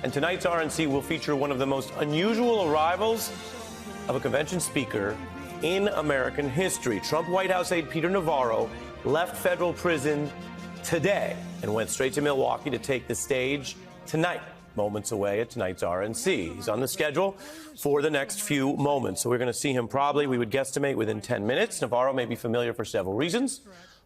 And tonight's RNC will feature one of the most unusual arrivals of a convention speaker in American history. Trump White House aide Peter Navarro left federal prison today and went straight to Milwaukee to take the stage tonight, moments away at tonight's RNC. He's on the schedule for the next few moments. So we're going to see him probably, we would guesstimate, within 10 minutes. Navarro may be familiar for several reasons.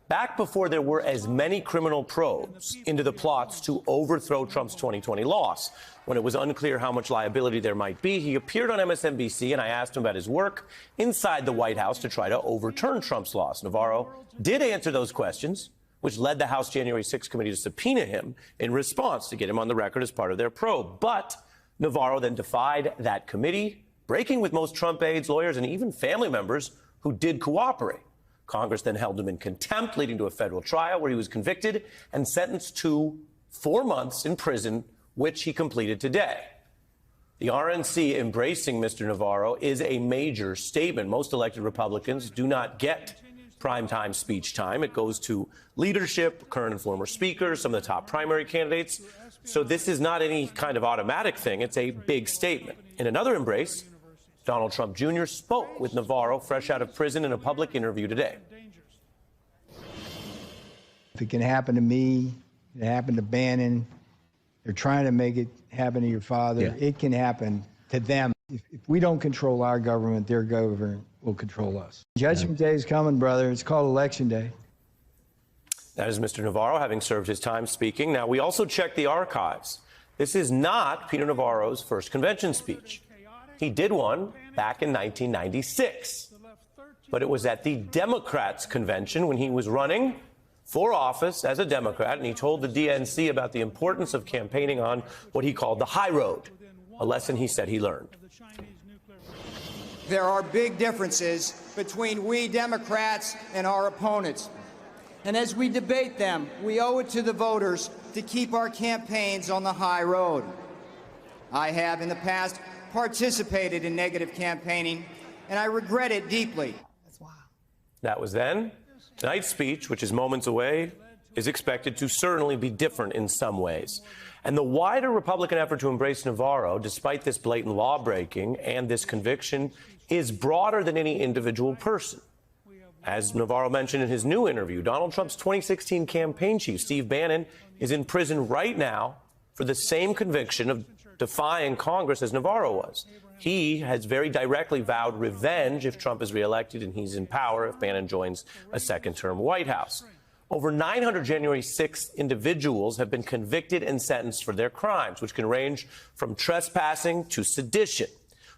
Back before there were as many criminal probes into the plots to overthrow Trump's 2020 loss, when it was unclear how much liability there might be, he appeared on MSNBC, and I asked him about his work inside the White House to try to overturn Trump's loss. Navarro did answer those questions, which led the House January 6th committee to subpoena him in response to get him on the record as part of their probe. But Navarro then defied that committee, breaking with most Trump aides, lawyers, and even family members who did cooperate. Congress then held him in contempt, leading to a federal trial where he was convicted and sentenced to 4 months in prison, which he completed today. The RNC embracing Mr. Navarro is a major statement. Most elected Republicans do not get primetime speech time. It goes to leadership, current and former speakers, some of the top primary candidates. So this is not any kind of automatic thing. It's a big statement. In another embrace, Donald Trump Jr. spoke with Navarro fresh out of prison in a public interview today. If it can happen to me, it happened to Bannon. They're trying to make it happen to your father. Yeah. It can happen to them. If we don't control our government, their government will control us. Judgment Day is coming, brother. It's called Election Day. That is Mr. Navarro, having served his time speaking. Now, we also checked the archives. This is not Peter Navarro's first convention speech. He did one back in 1996. But it was at the Democrats' convention when he was running for office as a Democrat, and he told the DNC about the importance of campaigning on what he called the high road, a lesson he said he learned. There are big differences between we Democrats and our opponents. And as we debate them, we owe it to the voters to keep our campaigns on the high road. I have in the past participated in negative campaigning, and I regret it deeply. That's wild. That was then. Tonight's speech, which is moments away, is expected to certainly be different in some ways. And the wider Republican effort to embrace Navarro, despite this blatant law-breaking and this conviction, is broader than any individual person. As Navarro mentioned in his new interview, Donald Trump's 2016 campaign chief, Steve Bannon, is in prison right now for the same conviction of defying Congress as Navarro was. He has very directly vowed revenge if Trump is reelected and he's in power if Bannon joins a second-term White House. Over 900 January 6th individuals have been convicted and sentenced for their crimes, which can range from trespassing to sedition.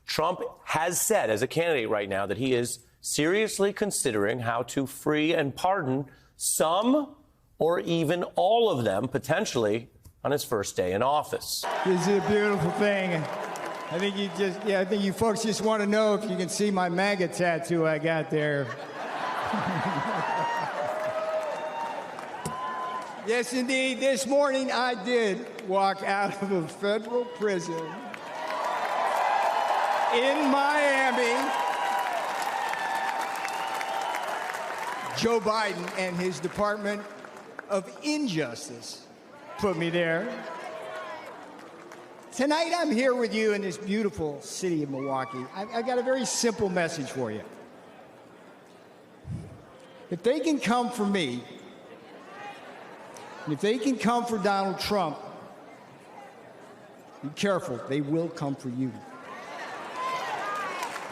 Trump has said as a candidate right now that he is seriously considering how to free and pardon some or even all of them, potentially, on his first day in office. This is a beautiful thing. I think you folks just want to know if you can see my MAGA tattoo I got there. Yes, indeed. This morning I did walk out of a federal prison in Miami. Joe Biden and his Department of Injustice put me there. Tonight I'm here with you in this beautiful city of Milwaukee. I've got a very simple message for you. If they can come for me, and if they can come for Donald Trump, be careful, they will come for you.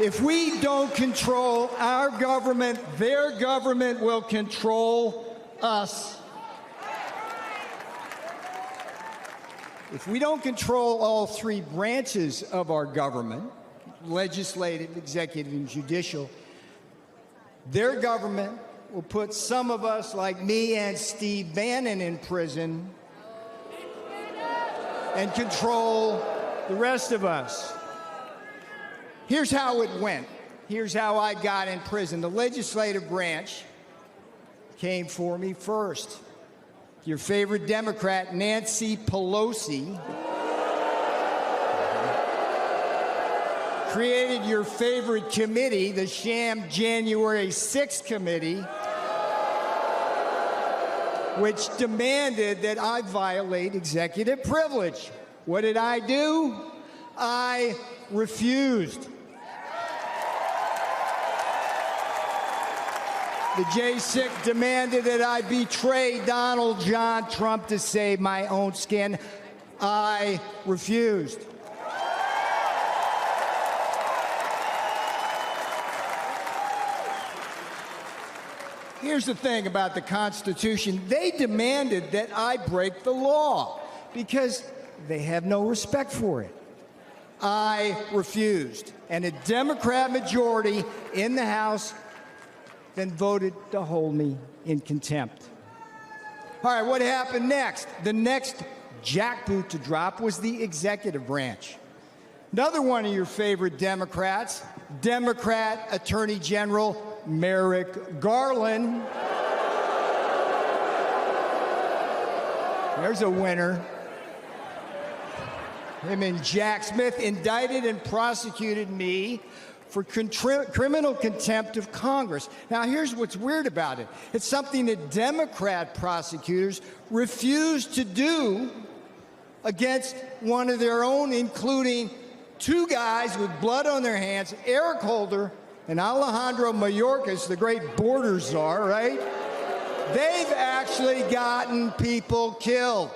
If we don't control our government, their government will control us. If we don't control all three branches of our government, legislative, executive, and judicial, their government will put some of us, like me and Steve Bannon, in prison and control the rest of us. Here's how it went. Here's how I got in prison. The legislative branch came for me first. Your favorite Democrat, Nancy Pelosi, created your favorite committee, the sham January 6th committee, which demanded that I violate executive privilege. What did I do? I refused. The J6 demanded that I betray Donald John Trump to save my own skin. I refused. Here's the thing about the Constitution. They demanded that I break the law because they have no respect for it. I refused. And a Democrat majority in the House then voted to hold me in contempt. All right, what happened next? The next jackboot to drop was the executive branch. Another one of your favorite Democrats, Democrat Attorney General Merrick Garland. There's a winner. Him and Jack Smith indicted and prosecuted me for criminal contempt of Congress. Now, here's what's weird about it. It's something that Democrat prosecutors refused to do against one of their own, including two guys with blood on their hands, Eric Holder and Alejandro Mayorkas, the great border czar, right? They've actually gotten people killed.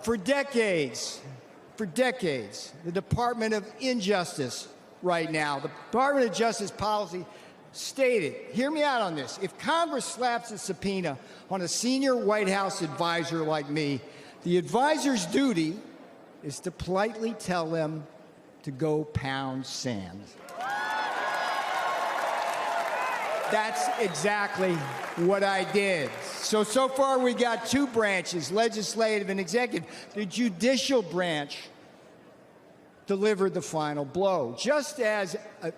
For decades, the Department of Injustice right now, the Department of Justice policy stated, hear me out on this, if Congress slaps a subpoena on a senior White House advisor like me, the advisor's duty is to politely tell them to go pound sand. That's exactly what I did. So far we got two branches, legislative and executive. The judicial branch delivered the final blow. Just as,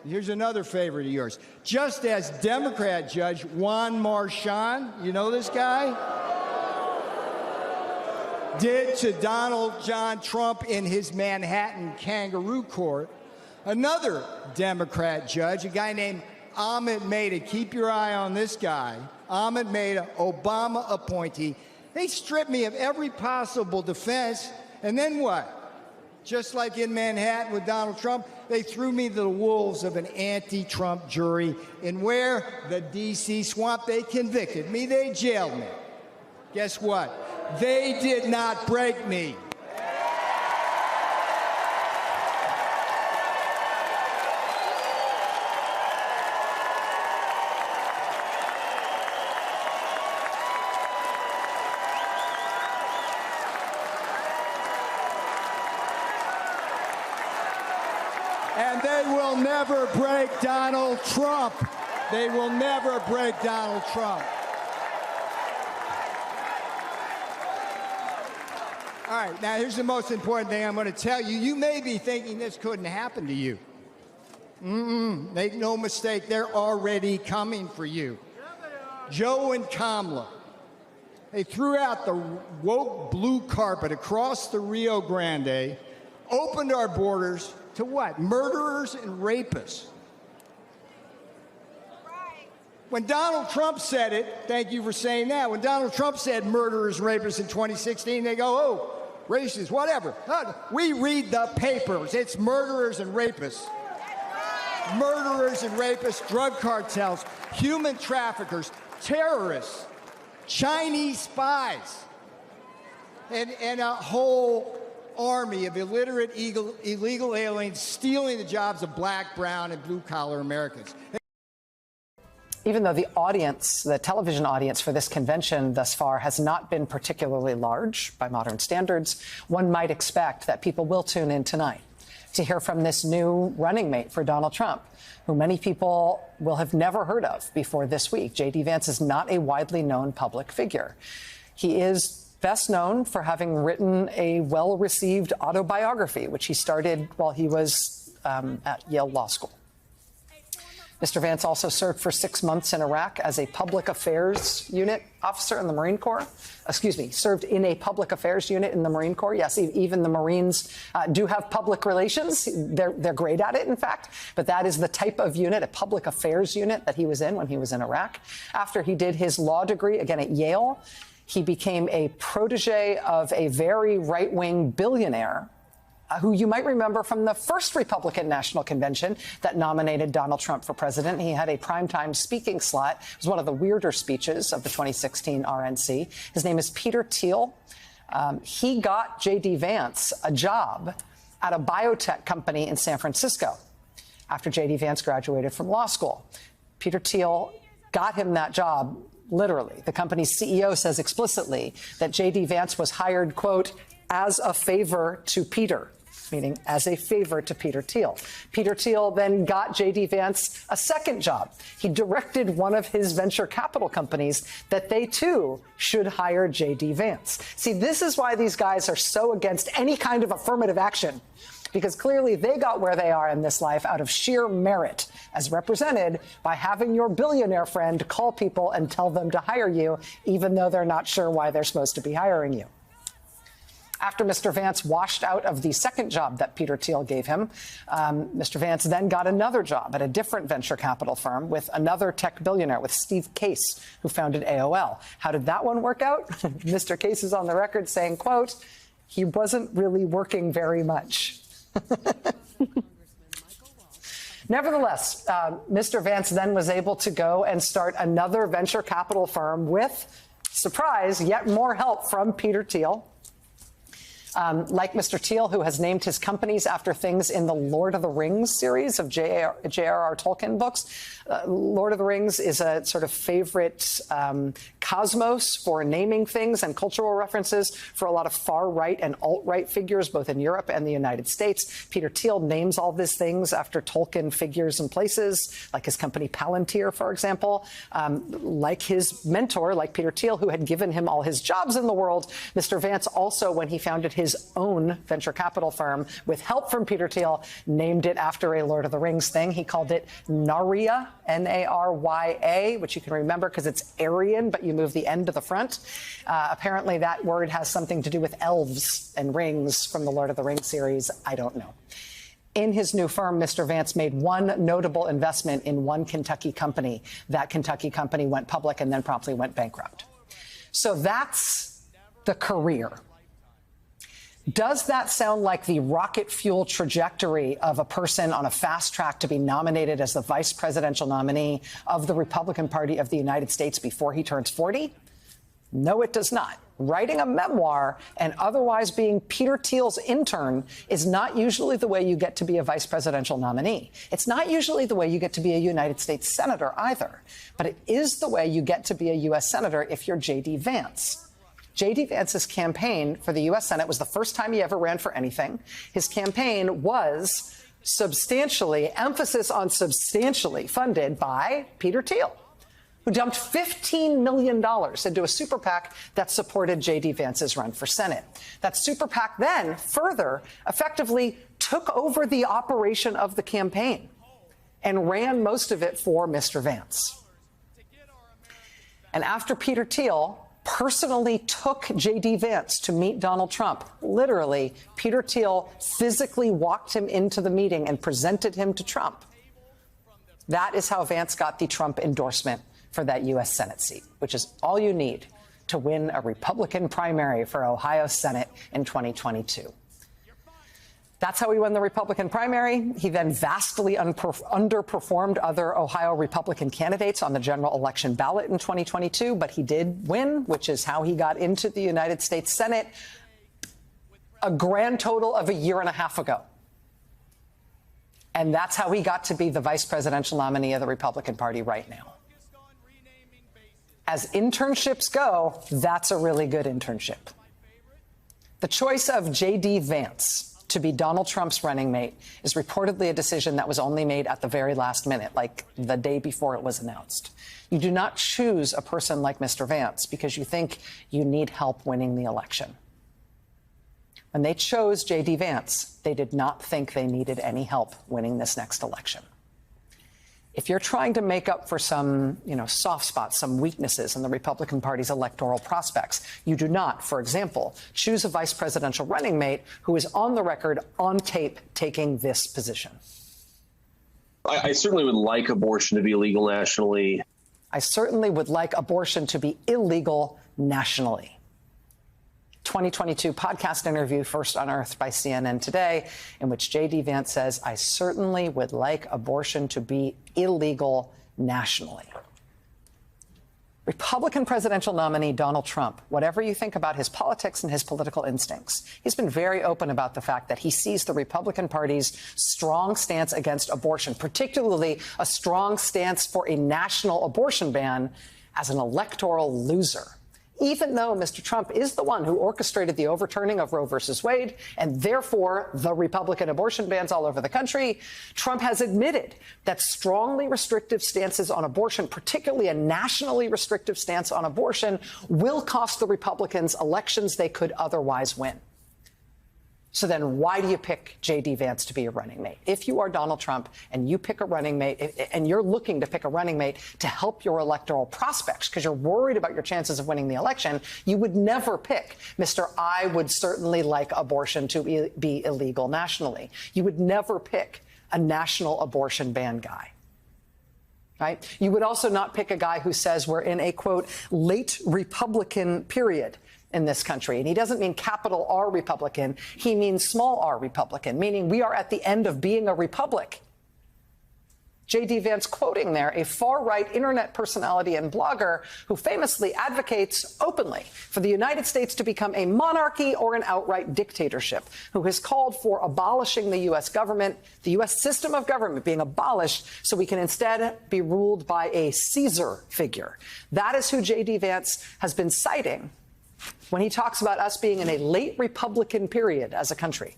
here's another favorite of yours, just as Democrat Judge Juan Marchand, you know this guy? Did to Donald John Trump in his Manhattan kangaroo court, another Democrat judge, a guy named Ahmed Maida, keep your eye on this guy, Ahmed Maida, Obama appointee, they stripped me of every possible defense, and then what? Just like in Manhattan with Donald Trump, they threw me to the wolves of an anti-Trump jury, and where? The D.C. swamp. They convicted me. They jailed me. Guess what? They did not break me. And they will never break Donald Trump. They will never break Donald Trump. All right, now here's the most important thing I'm going to tell you. You may be thinking this couldn't happen to you. Make no mistake, they're already coming for you. Joe and Kamala, they threw out the woke blue carpet across the Rio Grande, opened our borders to what? Murderers and rapists. When Donald Trump said it, thank you for saying that, when Donald Trump said murderers, rapists in 2016, they go, oh, racist, whatever. We read the papers. It's murderers and rapists. Murderers and rapists, drug cartels, human traffickers, terrorists, Chinese spies, and a whole army of illiterate, illegal aliens stealing the jobs of black, brown, and blue-collar Americans. Even though the audience, the television audience for this convention thus far has not been particularly large by modern standards, one might expect that people will tune in tonight to hear from this new running mate for Donald Trump, who many people will have never heard of before this week. J.D. Vance is not a widely known public figure. He is best known for having written a well-received autobiography, which he started while he was at Yale Law School. Mr. Vance also served for 6 months in Iraq as a public affairs unit officer in the Marine Corps. Served in a public affairs unit in the Marine Corps. Yes, even the Marines do have public relations. They're great at it, in fact. But that is the type of unit, a public affairs unit, that he was in when he was in Iraq. After he did his law degree, again at Yale, He became a protege of a very right-wing billionaire who you might remember from the first Republican National Convention that nominated Donald Trump for president. He had a primetime speaking slot. It was one of the weirder speeches of the 2016 RNC. His name is Peter Thiel. He got J.D. Vance a job at a biotech company in San Francisco after J.D. Vance graduated from law school. Peter Thiel got him that job, literally. The company's CEO says explicitly that J.D. Vance was hired, quote, as a favor to Peter, meaning as a favor to Peter Thiel. Peter Thiel then got J.D. Vance a second job. He directed one of his venture capital companies that they, too, should hire J.D. Vance. See, this is why these guys are so against any kind of affirmative action, because clearly they got where they are in this life out of sheer merit, as represented by having your billionaire friend call people and tell them to hire you, even though they're not sure why they're supposed to be hiring you. After Mr. Vance washed out of the second job that Peter Thiel gave him, Mr. Vance then got another job at a different venture capital firm with another tech billionaire, with Steve Case, who founded AOL. How did that one work out? Mr. Case is on the record saying, quote, he wasn't really working very much. Nevertheless, Mr. Vance then was able to go and start another venture capital firm with, surprise, yet more help from Peter Thiel. Like Mr. Thiel, who has named his companies after things in the Lord of the Rings series of J.R.R. Tolkien books. Lord of the Rings is a sort of favorite cosmos for naming things and cultural references for a lot of far-right and alt-right figures, both in Europe and the United States. Peter Thiel names all these things after Tolkien figures and places, like his company Palantir, for example. Like his mentor, like Peter Thiel, who had given him all his jobs in the world, Mr. Vance also, when he founded his own venture capital firm with help from Peter Thiel, named it after a Lord of the Rings thing. He called it Narya, N-A-R-Y-A, which you can remember because it's Aryan, but you move the end to the front. Apparently that word has something to do with elves and rings from the Lord of the Rings series. I don't know. In his new firm, Mr. Vance made one notable investment in one Kentucky company. That Kentucky company went public and then promptly went bankrupt. So that's the career. Does that sound like the rocket fuel trajectory of a person on a fast track to be nominated as the vice presidential nominee of the Republican Party of the United States before he turns 40? No, it does not. Writing a memoir and otherwise being Peter Thiel's intern is not usually the way you get to be a vice presidential nominee. It's not usually the way you get to be a United States senator either. But it is the way you get to be a U.S. senator if you're J.D. Vance. J.D. Vance's campaign for the U.S. Senate was the first time he ever ran for anything. His campaign was substantially, emphasis on substantially, funded by Peter Thiel, who dumped $15 million into a super PAC that supported J.D. Vance's run for Senate. That super PAC then further effectively took over the operation of the campaign and ran most of it for Mr. Vance. And after Peter Thiel personally took J.D. Vance to meet Donald Trump, literally, Peter Thiel physically walked him into the meeting and presented him to Trump. That is how Vance got the Trump endorsement for that U.S. Senate seat, which is all you need to win a Republican primary for Ohio Senate in 2022. That's how he won the Republican primary. He then vastly underperformed other Ohio Republican candidates on the general election ballot in 2022, but he did win, which is how he got into the United States Senate a grand total of a year and a half ago. And that's how he got to be the vice presidential nominee of the Republican Party right now. As internships go, that's a really good internship. The choice of J.D. Vance to be Donald Trump's running mate is reportedly a decision that was only made at the very last minute, like the day before it was announced. You do not choose a person like Mr. Vance because you think you need help winning the election. When they chose J.D. Vance, they did not think they needed any help winning this next election. If you're trying to make up for some, soft spots, some weaknesses in the Republican Party's electoral prospects, you do not, for example, choose a vice presidential running mate who is on the record, on tape, taking this position. I certainly would like abortion to be illegal nationally. I certainly would like abortion to be illegal nationally. 2022 podcast interview first unearthed by CNN Today, in which J.D. Vance says, I certainly would like abortion to be illegal nationally. Republican presidential nominee Donald Trump, whatever you think about his politics and his political instincts, he's been very open about the fact that he sees the Republican Party's strong stance against abortion, particularly a strong stance for a national abortion ban, as an electoral loser. Even though Mr. Trump is the one who orchestrated the overturning of Roe versus Wade and therefore the Republican abortion bans all over the country, Trump has admitted that strongly restrictive stances on abortion, particularly a nationally restrictive stance on abortion, will cost the Republicans elections they could otherwise win. So then why do you pick J.D. Vance to be your running mate? If you are Donald Trump and you pick a running mate and you're looking to pick a running mate to help your electoral prospects because you're worried about your chances of winning the election, you would never pick Mr. I would certainly like abortion to be illegal nationally. You would never pick a national abortion ban guy. Right? You would also not pick a guy who says we're in a, quote, late Republican period in this country. And he doesn't mean capital R Republican. He means small r Republican, meaning we are at the end of being a republic. J.D. Vance quoting there a far-right internet personality and blogger who famously advocates openly for the United States to become a monarchy or an outright dictatorship, who has called for abolishing the U.S. government, the U.S. system of government being abolished so we can instead be ruled by a Caesar figure. That is who J.D. Vance has been citing when he talks about us being in a late Republican period as a country.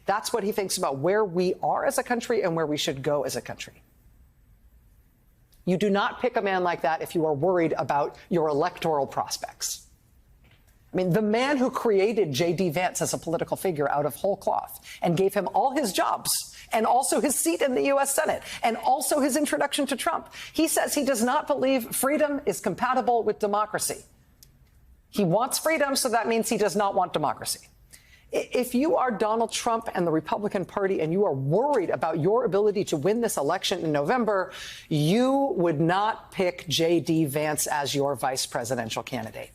That's what he thinks about where we are as a country and where we should go as a country. You do not pick a man like that if you are worried about your electoral prospects. I mean, the man who created J.D. Vance as a political figure out of whole cloth and gave him all his jobs and also his seat in the U.S. Senate and also his introduction to Trump, he says he does not believe freedom is compatible with democracy. He wants freedom, so that means he does not want democracy. If you are Donald Trump and the Republican Party and you are worried about your ability to win this election in November, you would not pick J.D. Vance as your vice presidential candidate.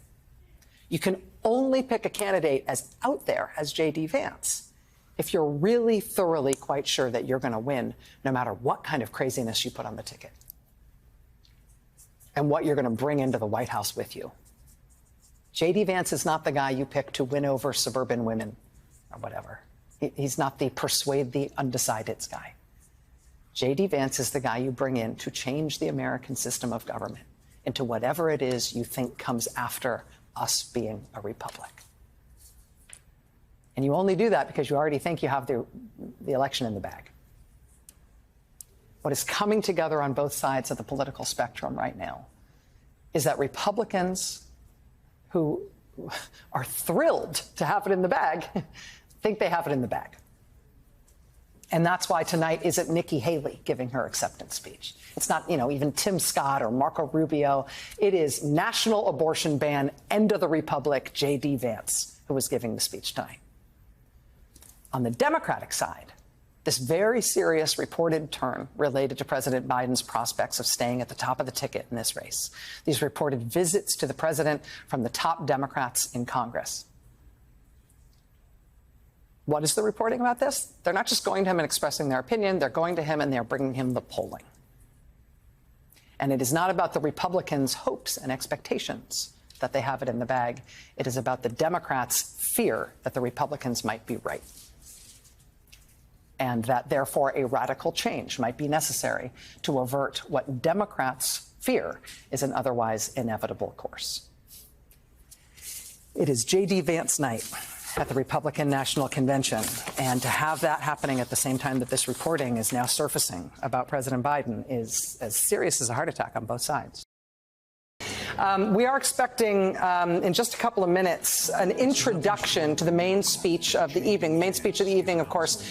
You can only pick a candidate as out there as J.D. Vance if you're really thoroughly quite sure that you're going to win, no matter what kind of craziness you put on the ticket and what you're going to bring into the White House with you. J.D. Vance is not the guy you pick to win over suburban women or whatever. He's not the persuade the undecideds guy. J.D. Vance is the guy you bring in to change the American system of government into whatever it is you think comes after us being a republic. And you only do that because you already think you have the election in the bag. What is coming together on both sides of the political spectrum right now is that Republicans who are thrilled to have it in the bag think they have it in the bag. And that's why tonight isn't Nikki Haley giving her acceptance speech. It's not, even Tim Scott or Marco Rubio. It is national abortion ban, end of the republic, J.D. Vance, who was giving the speech tonight. On the Democratic side, this very serious reported turn related to President Biden's prospects of staying at the top of the ticket in this race. These reported visits to the president from the top Democrats in Congress. What is the reporting about this? They're not just going to him and expressing their opinion. They're going to him and they're bringing him the polling. And it is not about the Republicans' hopes and expectations that they have it in the bag. It is about the Democrats' fear that the Republicans might be right, and that, therefore, a radical change might be necessary to avert what Democrats fear is an otherwise inevitable course. It is J.D. Vance night at the Republican National Convention, and to have that happening at the same time that this reporting is now surfacing about President Biden is as serious as a heart attack on both sides. We are expecting in just a couple of minutes an introduction to the main speech of the evening. The main speech of the evening, of course,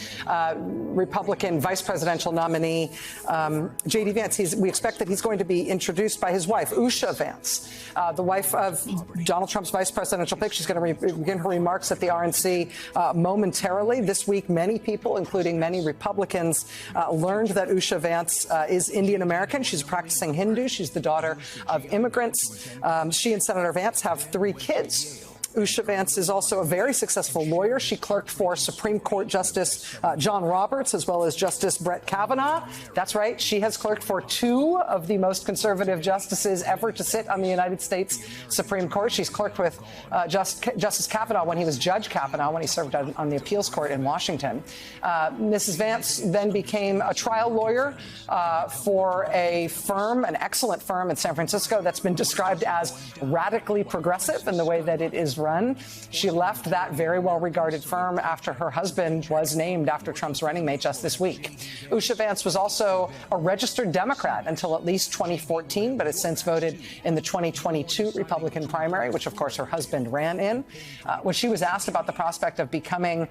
Republican vice presidential nominee J.D. Vance. We expect that he's going to be introduced by his wife, Usha Vance, the wife of Donald Trump's vice presidential pick. She's going to begin her remarks at the RNC momentarily. This week, many people, including many Republicans, learned that Usha Vance is Indian American. She's a practicing Hindu. She's the daughter of immigrants. She and Senator Vance have 3 kids. Usha Vance is also a very successful lawyer. She clerked for Supreme Court Justice John Roberts as well as Justice Brett Kavanaugh. That's right. She has clerked for 2 of the most conservative justices ever to sit on the United States Supreme Court. She's clerked with Justice Kavanaugh when he was Judge Kavanaugh, when he served on the appeals court in Washington. Mrs. Vance then became a trial lawyer for a firm, an excellent firm in San Francisco that's been described as radically progressive in the way that it is run. She left that very well-regarded firm after her husband was named after Trump's running mate just this week. Usha Vance was also a registered Democrat until at least 2014, but has since voted in the 2022 Republican primary, which, of course, her husband ran in. When she was asked about the prospect of becoming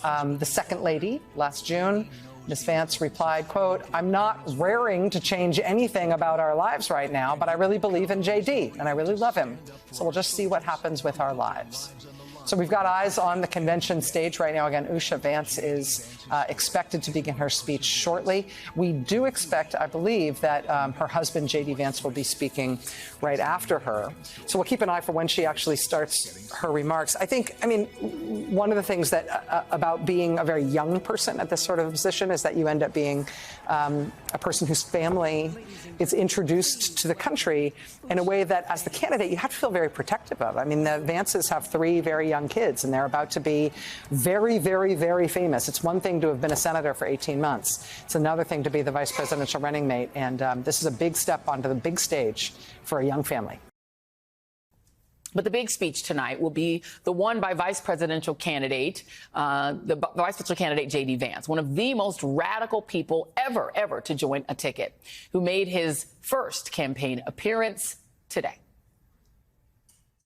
the second lady last June, Ms. Vance replied, quote, "I'm not raring to change anything about our lives right now, but I really believe in JD, and I really love him. So we'll just see what happens with our lives." So we've got eyes on the convention stage right now. Again, Usha Vance is expected to begin her speech shortly. We do expect, I believe, that her husband, J.D. Vance, will be speaking right after her. So we'll keep an eye for when she actually starts her remarks. I mean, one of the things that about being a very young person at this sort of position is that you end up being a person whose family is introduced to the country in a way that, as the candidate, you have to feel very protective of. I mean, the Vances have 3 very young kids, and they're about to be very, very, very famous. It's one thing to have been a senator for 18 months. It's another thing to be the vice presidential running mate. And this is a big step onto the big stage for a young family. But the big speech tonight will be the one by Vice Presidential candidate, J.D. Vance, one of the most radical people ever to join a ticket, who made his first campaign appearance today.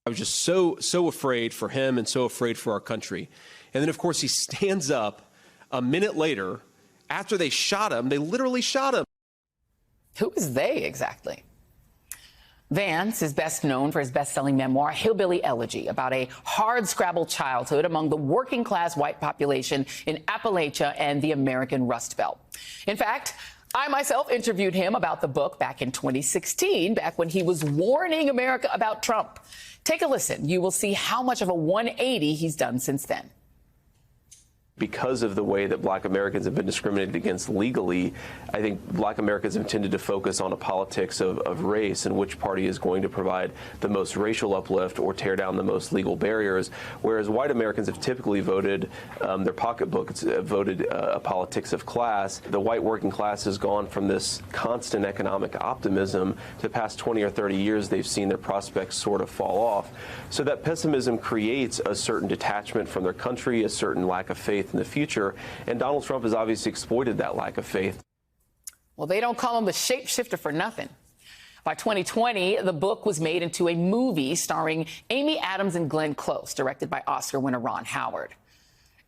I was just so afraid for him and so afraid for our country. And then, of course, he stands up a minute later after they shot him. They literally shot him. Who is they exactly? Vance is best known for his best-selling memoir, Hillbilly Elegy, about a hard-scrabble childhood among the working-class white population in Appalachia and the American Rust Belt. In fact, I myself interviewed him about the book back in 2016, back when he was warning America about Trump. Take a listen. You will see how much of a 180 he's done since then. Because of the way that Black Americans have been discriminated against legally, I think Black Americans have tended to focus on a politics of race and which party is going to provide the most racial uplift or tear down the most legal barriers, whereas white Americans have typically voted their pocketbooks, voted a politics of class. The white working class has gone from this constant economic optimism to the past 20 or 30 years. They've seen their prospects sort of fall off. So that pessimism creates a certain detachment from their country, a certain lack of faith in the future, and Donald Trump has obviously exploited that lack of faith. Well, they don't call him the shapeshifter for nothing. By 2020, the book was made into a movie starring Amy Adams and Glenn Close, directed by Oscar winner Ron Howard.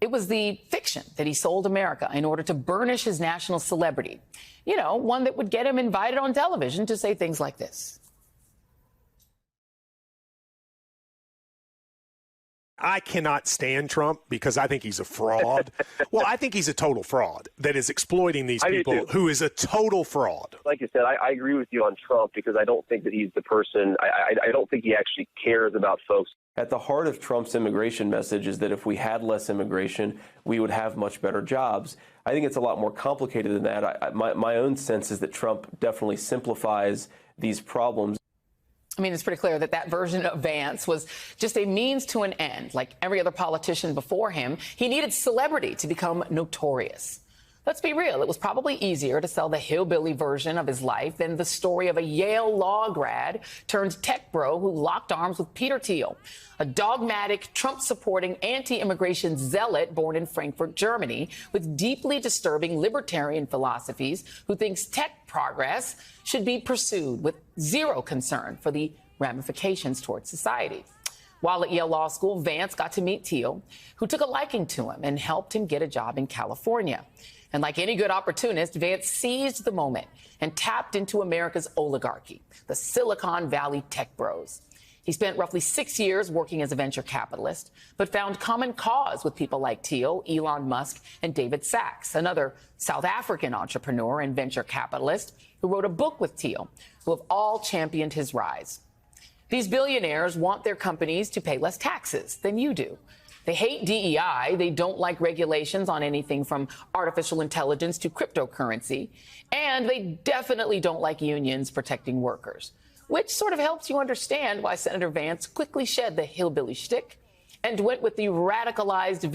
It was the fiction that he sold America in order to burnish his national celebrity. You know, one that would get him invited on television to say things like this. I cannot stand Trump because I think he's a fraud. Well, I think he's a total fraud that is exploiting these people, who is a total fraud. Like I said, I agree with you on Trump because I don't think that he's the person. I don't think he actually cares about folks. At the heart of Trump's immigration message is that if we had less immigration, we would have much better jobs. I think it's a lot more complicated than that. My own sense is that Trump definitely simplifies these problems. I mean, it's pretty clear that that version of Vance was just a means to an end. Like every other politician before him, he needed celebrity to become notorious. Let's be real. It was probably easier to sell the hillbilly version of his life than the story of a Yale law grad turned tech bro who locked arms with Peter Thiel, a dogmatic, Trump-supporting, anti-immigration zealot born in Frankfurt, Germany, with deeply disturbing libertarian philosophies who thinks tech progress should be pursued with zero concern for the ramifications towards society. While at Yale Law School, Vance got to meet Thiel, who took a liking to him and helped him get a job in California. And like any good opportunist, Vance seized the moment and tapped into America's oligarchy, the Silicon Valley tech bros. He spent roughly 6 years working as a venture capitalist, but found common cause with people like Thiel, Elon Musk, and David Sachs, another South African entrepreneur and venture capitalist who wrote a book with Thiel, who have all championed his rise. These billionaires want their companies to pay less taxes than you do. They hate DEI. They don't like regulations on anything from artificial intelligence to cryptocurrency. And they definitely don't like unions protecting workers, which sort of helps you understand why Senator Vance quickly shed the hillbilly shtick and went with the radicalized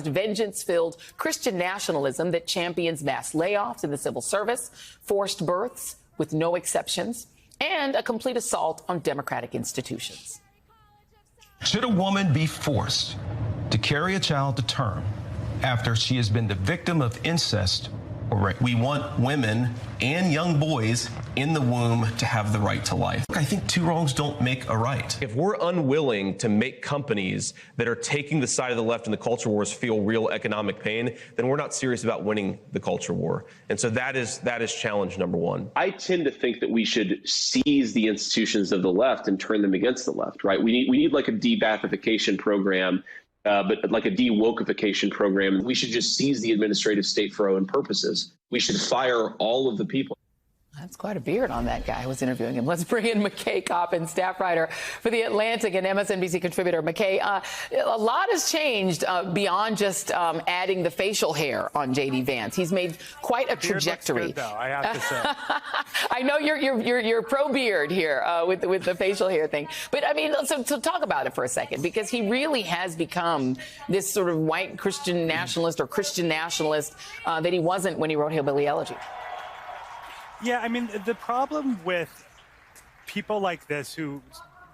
vengeance-filled Christian nationalism that champions mass layoffs in the civil service, forced births with no exceptions, and a complete assault on democratic institutions. Should a woman be forced to carry a child to term after she has been the victim of incest or rape? We want women and young boys in the womb to have the right to life. I think two wrongs don't make a right. If we're unwilling to make companies that are taking the side of the left in the culture wars feel real economic pain, then we're not serious about winning the culture war. And so that is challenge number one. I tend to think that we should seize the institutions of the left and turn them against the left, right? We need like a de-Bathification program, but like a de-wokeification program. We should just seize the administrative state for our own purposes. We should fire all of the people. That's quite a beard on that guy who was interviewing him. Let's bring in McKay Coppin, staff writer for The Atlantic and MSNBC contributor. McKay, a lot has changed beyond just adding the facial hair on J.D. Vance. He's made quite a trajectory. Looks good, though, I have to say. I know you're pro beard here with the facial hair thing, but I mean, so talk about it for a second, because he really has become this sort of white Christian nationalist or Christian nationalist that he wasn't when he wrote Hillbilly Elegy. Yeah, I mean, the problem with people like this who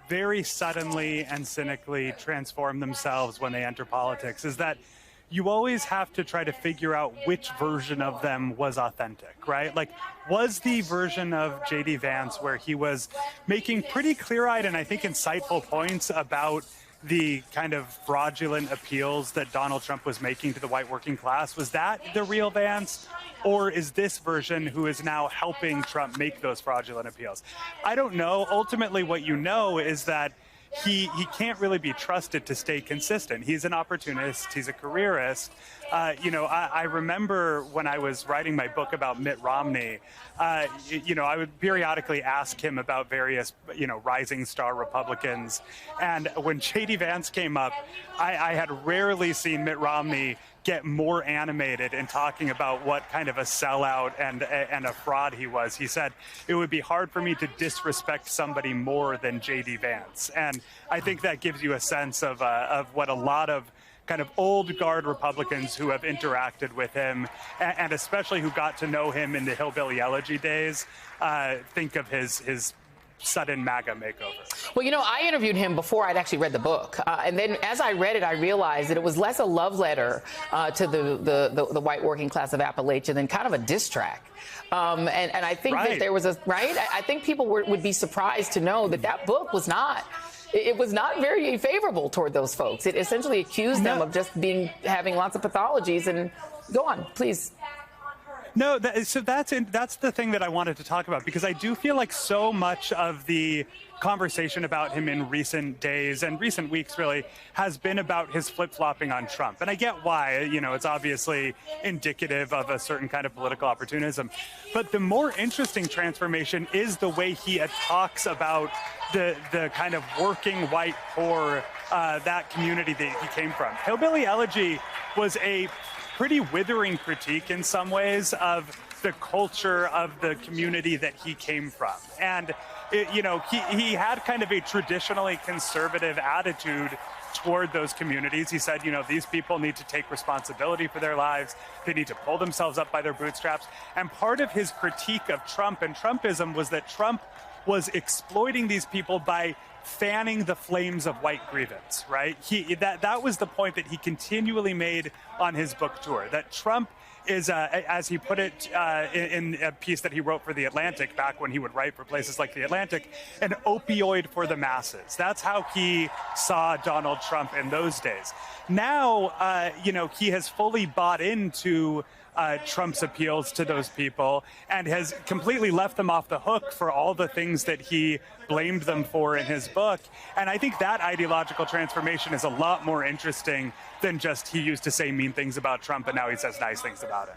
very suddenly and cynically transform themselves when they enter politics is that you always have to try to figure out which version of them was authentic, right? Like, was the version of J.D. Vance where he was making pretty clear-eyed and I think insightful points about the kind of fraudulent appeals that Donald Trump was making to the white working class, was that the real Vance? Or is this version who is now helping Trump make those fraudulent appeals? I don't know. Ultimately, what you know is that he can't really be trusted to stay consistent. He's an opportunist. He's a careerist. I remember when I was writing my book about Mitt Romney, I would periodically ask him about various, rising star Republicans. And when J.D. Vance came up, I had rarely seen Mitt Romney get more animated in talking about what kind of a sellout and a fraud he was. He said, it would be hard for me to disrespect somebody more than J.D. Vance. And I think that gives you a sense of what a lot of kind of old guard Republicans who have interacted with him, and especially who got to know him in the Hillbilly Elegy days, think of his sudden MAGA makeover. Well, I interviewed him before I'd actually read the book. And then as I read it, I realized that it was less a love letter to the white working class of Appalachia than kind of a diss track. And I think that there was I think people would be surprised to know that book was not. It was not very favorable toward those folks. It essentially accused them of just having lots of pathologies. And go on, please. No, that's the thing that I wanted to talk about, because I do feel like so much of the conversation about him in recent days and recent weeks really has been about his flip-flopping on Trump. And I get why, it's obviously indicative of a certain kind of political opportunism. But the more interesting transformation is the way he talks about the kind of working white poor, that community that he came from. Hillbilly Elegy was a pretty withering critique in some ways of the culture of the community that he came from. And, he had kind of a traditionally conservative attitude toward those communities. He said, these people need to take responsibility for their lives. They need to pull themselves up by their bootstraps. And part of his critique of Trump and Trumpism was that Trump was exploiting these people by fanning the flames of white grievance, right? That was the point that he continually made on his book tour, that Trump is, as he put it in a piece that he wrote for The Atlantic back when he would write for places like The Atlantic, an opioid for the masses. That's how he saw Donald Trump in those days. Now, he has fully bought into Trump's appeals to those people and has completely left them off the hook for all the things that he blamed them for in his book. And I think that ideological transformation is a lot more interesting than just he used to say mean things about Trump and now he says nice things about it.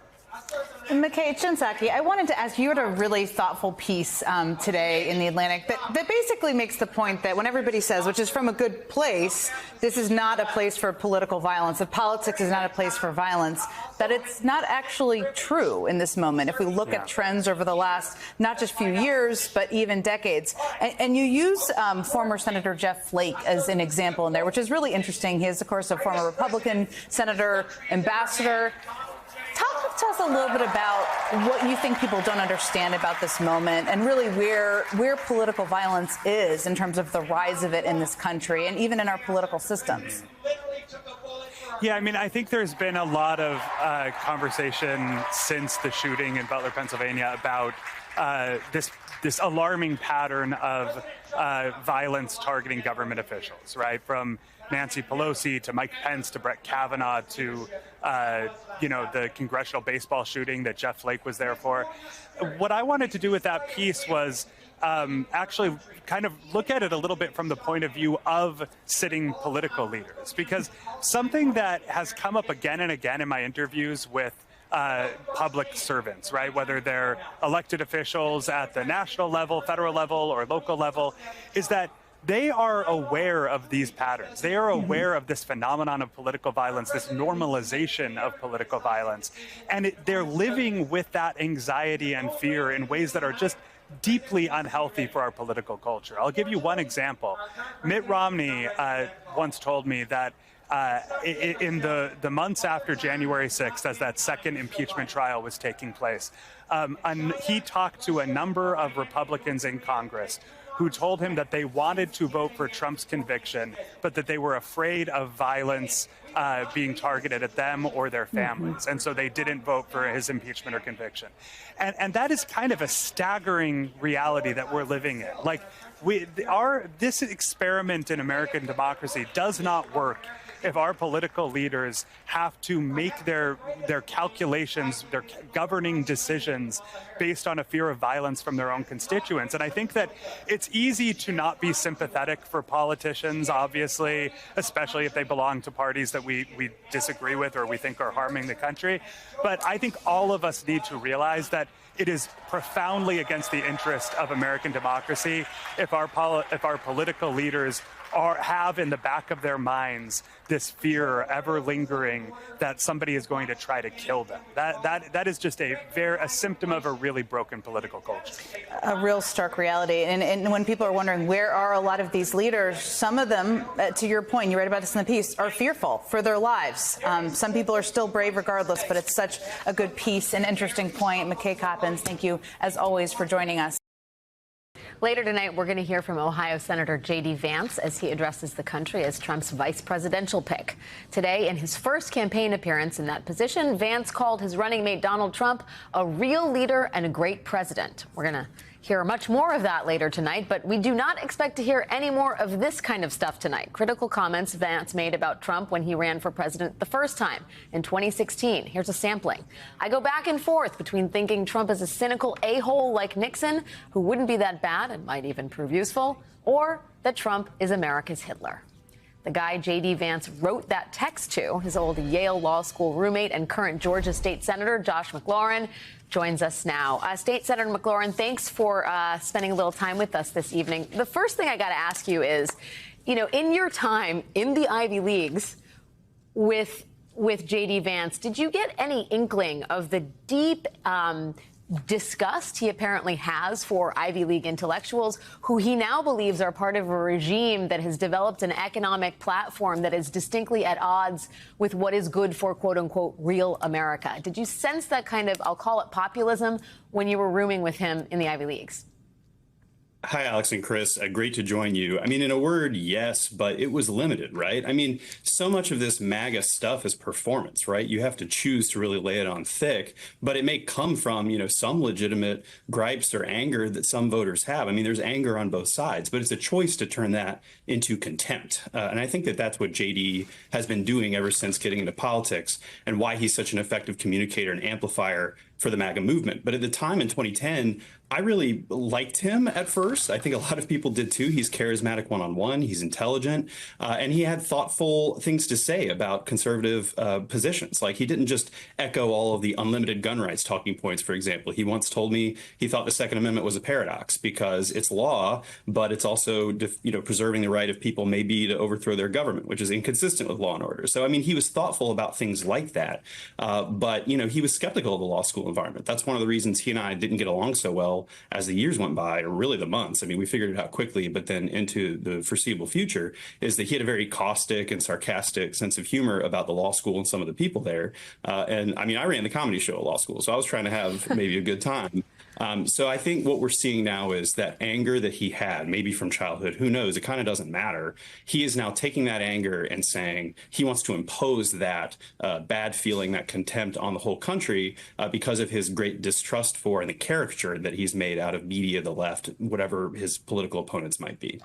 McKay, Jen Psaki, I wanted to ask you, had a really thoughtful piece today in The Atlantic that basically makes the point that when everybody says, which is from a good place, this is not a place for political violence, that politics is not a place for violence, that it's not actually true in this moment. If we look at trends over the last, not just few years, but even decades. And you use former Senator Jeff Flake as an example in there, which is really interesting. He is, of course, a former Republican senator, ambassador. Talk to us a little bit about what you think people don't understand about this moment and really where political violence is in terms of the rise of it in this country and even in our political systems. Yeah, I mean, I think there's been a lot of conversation since the shooting in Butler, Pennsylvania about this alarming pattern of violence targeting government officials, right? From Nancy Pelosi to Mike Pence to Brett Kavanaugh to, the congressional baseball shooting that Jeff Flake was there for. What I wanted to do with that piece was actually kind of look at it a little bit from the point of view of sitting political leaders, because something that has come up again and again in my interviews with public servants, right? Whether they're elected officials at the national level, federal level, or local level, is that they are aware of these patterns. They are aware of this phenomenon of political violence, this normalization of political violence. And they're living with that anxiety and fear in ways that are just deeply unhealthy for our political culture. I'll give you one example. Mitt Romney once told me that in the months after January 6th, as that second impeachment trial was taking place, he talked to a number of Republicans in Congress who told him that they wanted to vote for Trump's conviction, but that they were afraid of violence being targeted at them or their families. And so they didn't vote for his impeachment or conviction. And that is kind of a staggering reality that we're living in. Like, this experiment in American democracy does not work if our political leaders have to make their calculations, their governing decisions based on a fear of violence from their own constituents. And I think that it's easy to not be sympathetic for politicians, obviously, especially if they belong to parties that we disagree with or we think are harming the country. But I think all of us need to realize that it is profoundly against the interest of American democracy if our political leaders have in the back of their minds this fear ever lingering that somebody is going to try to kill them. That is just a symptom of a really broken political culture. A real stark reality. And when people are wondering where are a lot of these leaders, some of them, to your point, you write about this in the piece, are fearful for their lives. Some people are still brave regardless, but it's such a good piece, an interesting point. McKay Coppins, thank you as always for joining us. Later tonight, we're going to hear from Ohio Senator J.D. Vance as he addresses the country as Trump's vice presidential pick. Today, in his first campaign appearance in that position, Vance called his running mate Donald Trump a real leader and a great president. We're going to hear much more of that later tonight, but we do not expect to hear any more of this kind of stuff tonight. Critical comments Vance made about Trump when he ran for president the first time in 2016. Here's a sampling. I go back and forth between thinking Trump is a cynical a-hole like Nixon, who wouldn't be that bad and might even prove useful, or that Trump is America's Hitler. The guy J.D. Vance wrote that text to, his old Yale Law School roommate and current Georgia State Senator Josh McLaurin, joins us now. State Senator McLaurin, thanks for spending a little time with us this evening. The first thing I got to ask you is, in your time in the Ivy Leagues with J.D. Vance, did you get any inkling of the deep disgust he apparently has for Ivy League intellectuals who he now believes are part of a regime that has developed an economic platform that is distinctly at odds with what is good for, quote unquote, real America? Did you sense that kind of, I'll call it populism, when you were rooming with him in the Ivy Leagues? Hi, Alex and Chris. Great to join you. I mean, in a word, yes, but it was limited, right? I mean, so much of this MAGA stuff is performance, right? You have to choose to really lay it on thick, but it may come from, some legitimate gripes or anger that some voters have. I mean, there's anger on both sides, but it's a choice to turn that into contempt. And I think that that's what JD has been doing ever since getting into politics and why he's such an effective communicator and amplifier for the MAGA movement. But at the time in 2010, I really liked him at first. I think a lot of people did too. He's charismatic one-on-one. He's intelligent, and he had thoughtful things to say about conservative positions. Like, he didn't just echo all of the unlimited gun rights talking points, for example. He once told me he thought the Second Amendment was a paradox because it's law, but it's also, preserving the right of people maybe to overthrow their government, which is inconsistent with law and order. So, I mean, he was thoughtful about things like that. But he was skeptical of the law school environment. That's one of the reasons he and I didn't get along so well as the years went by, or really the months. I mean, we figured it out quickly, but then into the foreseeable future is that he had a very caustic and sarcastic sense of humor about the law school and some of the people there. And I mean, I ran the comedy show at law school, so I was trying to have maybe a good time. So I think what we're seeing now is that anger that he had, maybe from childhood, who knows, it kind of doesn't matter. He is now taking that anger and saying he wants to impose that bad feeling, that contempt on the whole country because of his great distrust for and the caricature that he's made out of media, the left, whatever his political opponents might be.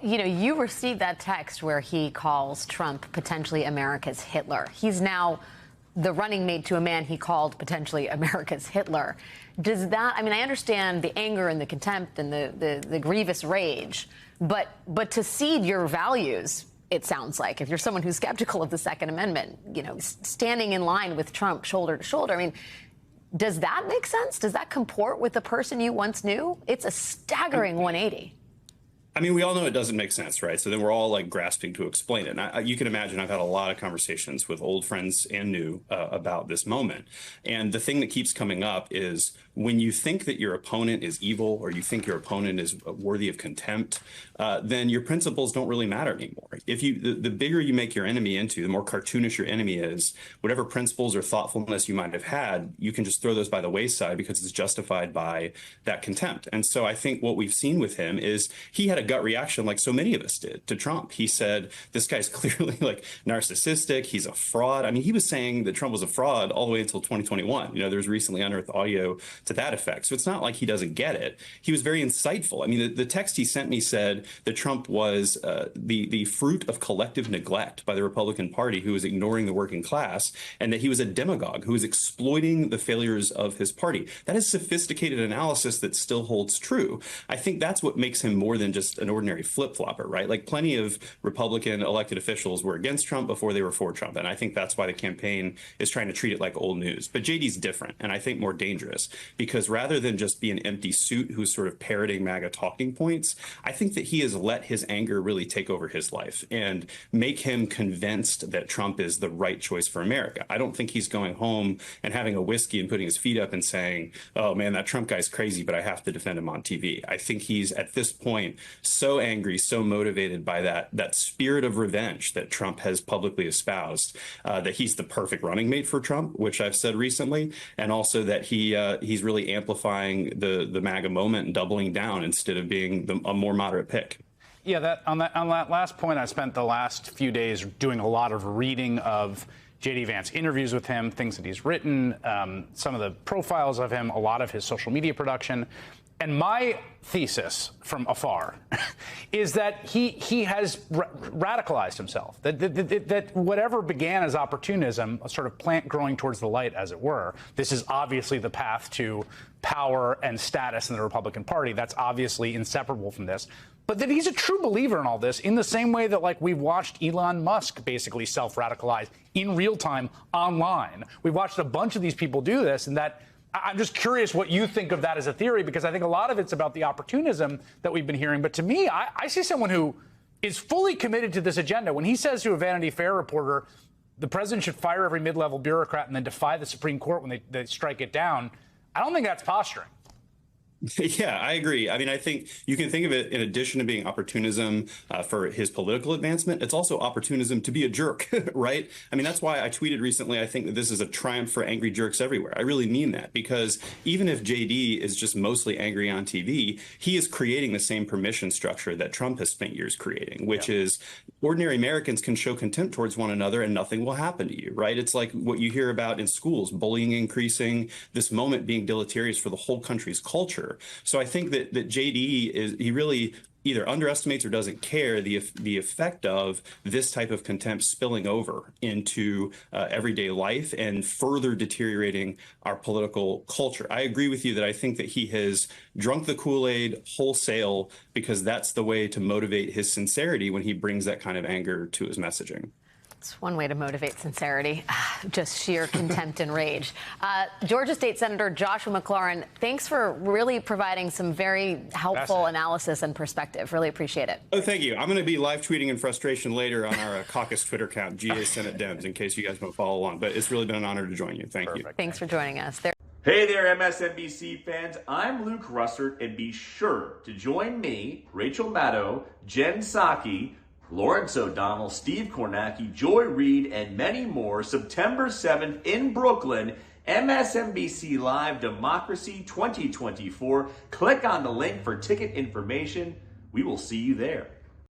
You received that text where he calls Trump potentially America's Hitler. He's now the running mate to a man he called potentially America's Hitler. Does that, I understand the anger and the contempt and the grievous rage, but to cede your values, it sounds like, if you're someone who's skeptical of the Second Amendment, standing in line with Trump shoulder to shoulder, does that make sense? Does that comport with the person you once knew? It's a staggering 180. I mean, we all know it doesn't make sense, right? So then we're all like grasping to explain it. And you can imagine I've had a lot of conversations with old friends and new about this moment. And the thing that keeps coming up is when you think that your opponent is evil or you think your opponent is worthy of contempt, then your principles don't really matter anymore. If the bigger you make your enemy into, the more cartoonish your enemy is, whatever principles or thoughtfulness you might have had, you can just throw those by the wayside because it's justified by that contempt. And so I think what we've seen with him is he had a gut reaction like so many of us did to Trump. He said, this guy's clearly like narcissistic. He's a fraud. I mean, he was saying that Trump was a fraud all the way until 2021. There's recently unearthed audio to that effect. So it's not like he doesn't get it. He was very insightful. I mean, the text he sent me said that Trump was the fruit of collective neglect by the Republican Party, who was ignoring the working class, and that he was a demagogue who was exploiting the failures of his party. That is sophisticated analysis that still holds true. I think that's what makes him more than just an ordinary flip-flopper, right? Like, plenty of Republican elected officials were against Trump before they were for Trump. And I think that's why the campaign is trying to treat it like old news. But JD's different, and I think more dangerous, because rather than just be an empty suit who's sort of parroting MAGA talking points, I think that he has let his anger really take over his life and make him convinced that Trump is the right choice for America. I don't think he's going home and having a whiskey and putting his feet up and saying, oh man, that Trump guy's crazy, but I have to defend him on TV. I think he's at this point so angry, so motivated by that spirit of revenge that Trump has publicly espoused, that he's the perfect running mate for Trump, which I've said recently, and also that he's really amplifying the MAGA moment and doubling down instead of being a more moderate pick. Yeah, on that last point, I spent the last few days doing a lot of reading of J.D. Vance interviews with him, things that he's written, some of the profiles of him, a lot of his social media production. And my thesis from afar is that he has radicalized himself, that whatever began as opportunism, a sort of plant growing towards the light, as it were, this is obviously the path to power and status in the Republican Party. That's obviously inseparable from this. But that he's a true believer in all this, in the same way that, like, we've watched Elon Musk basically self-radicalize in real time online. We've watched a bunch of these people do this, and that I'm just curious what you think of that as a theory, because I think a lot of it's about the opportunism that we've been hearing. But to me, I see someone who is fully committed to this agenda. When he says to a Vanity Fair reporter, the president should fire every mid-level bureaucrat and then defy the Supreme Court when they strike it down, I don't think that's posturing. Yeah, I agree. I mean, I think you can think of it in addition to being opportunism for his political advancement, it's also opportunism to be a jerk, right? I mean, that's why I tweeted recently, I think that this is a triumph for angry jerks everywhere. I really mean that, because even if JD is just mostly angry on TV, he is creating the same permission structure that Trump has spent years creating, which is ordinary Americans can show contempt towards one another and nothing will happen to you, right? It's like what you hear about in schools, bullying increasing, this moment being deleterious for the whole country's culture. So I think that JD he really either underestimates or doesn't care the effect of this type of contempt spilling over into everyday life and further deteriorating our political culture. I agree with you that I think that he has drunk the Kool-Aid wholesale, because that's the way to motivate his sincerity when he brings that kind of anger to his messaging. It's one way to motivate sincerity, just sheer contempt and rage. Georgia State Senator Joshua McLaurin, thanks for really providing some very helpful analysis and perspective. Really appreciate it. Oh, thank you. I'm going to be live tweeting in frustration later on our caucus Twitter account, GA Senate Dems, in case you guys want to follow along. But it's really been an honor to join you. Thank you. Thanks for joining us. Hey there, MSNBC fans. I'm Luke Russert, and be sure to join me, Rachel Maddow, Jen Psaki, Lawrence O'Donnell, Steve Kornacki, Joy Reid, and many more September 7th in Brooklyn, MSNBC Live Democracy 2024. Click on the link for ticket information. We will see you there.